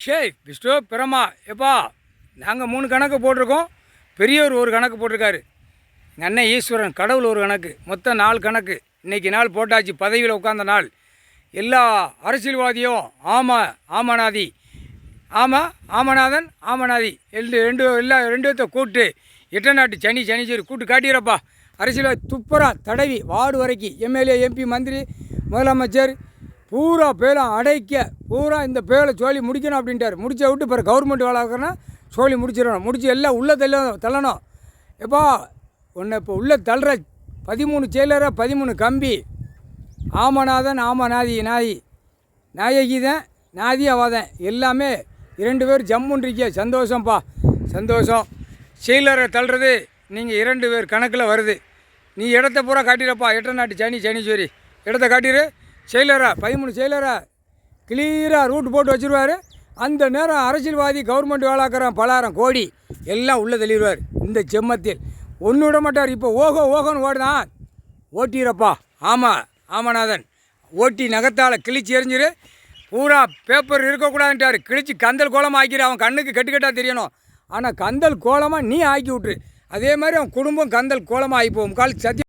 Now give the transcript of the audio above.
சரி விஷ்ணு பிரமா எப்பா நாங்கள் 3 கணக்கு போட்டிருக்கோம். பெரியவர் ஒரு கணக்கு போட்டிருக்காரு. எங்கள் அண்ணன் ஈஸ்வரன் கடவுள் ஒரு கணக்கு, மொத்தம் 4 கணக்கு. இன்றைக்கி நாள் போட்டாச்சு, பதவியில் உட்கார்ந்த நாள். எல்லா அரசியல்வாதியும் ஆமநாதி ஆமநாதன் ஆமநாதி ரெண்டு பேர்த்த கூப்பிட்டு எட்டநாட்டு சனீஸ்வரி கூப்பிட்டு காட்டிடுறப்பா. அரசியல்வாதி துப்புரா தடவி வார்டு வரைக்கும் எம்எல்ஏ எம்பி மந்திரி முதலமைச்சர் பூரா பேலாம் அடைக்க பூரா இந்த பேலை சோழி முடிக்கணும் அப்படின்ட்டார். முடிச்ச விட்டு பிறகு கவர்மெண்ட் வேலை ஆகிறனா சோழி முடிச்சிடணும். முடிச்சு எல்லாம் உள்ளே தள்ளணும். எப்பா உன்னை இப்போ உள்ளே தள்ளுற 13 செயலராக 13 கம்பி. ஆமநாதன் நாயகி தான் நாதி அவாதன் எல்லாமே 2 பேர் ஜம்முன்றிக்க. சந்தோஷம்ப்பா, சந்தோஷம். செயலரை தள்ளுறது நீங்கள் 2 பேர் கணக்கில் வருது. நீ இடத்த பூரா காட்டிடப்பா. எட்டநாட்டு சனீஸ்வரி இடத்த காட்டிடு. செயலரா 13 செயலரா கிளியராக ரூட் போட்டு வச்சுருவார். அந்த நேரம் அரசியல்வாதி கவர்மெண்ட் வேலாக்கிறோம் பலாயிரம் கோடி எல்லாம் உள்ளே தள்ளிடுவார். இந்த செம்மத்தில் ஒன்று விட மாட்டார். இப்போ ஓகோன்னு ஓடுதான் ஓட்டிடுறப்பா. ஆமநாதன் ஓட்டி நகத்தால் கிழிச்சு எறிஞ்சிரு. பூரா பேப்பர் இருக்கக்கூடாதுன்ட்டார். கிழிச்சு கந்தல் கோலமாக ஆக்கிடு. அவன் கண்ணுக்கு கெட்டுக்கட்டாக தெரியணும். ஆனால் கந்தல் கோலமாக நீ ஆக்கி விட்ரு. அதே மாதிரி அவன் குடும்பம் கந்தல் கோலமாக ஆகிப்போம். கால் சத்தியம்.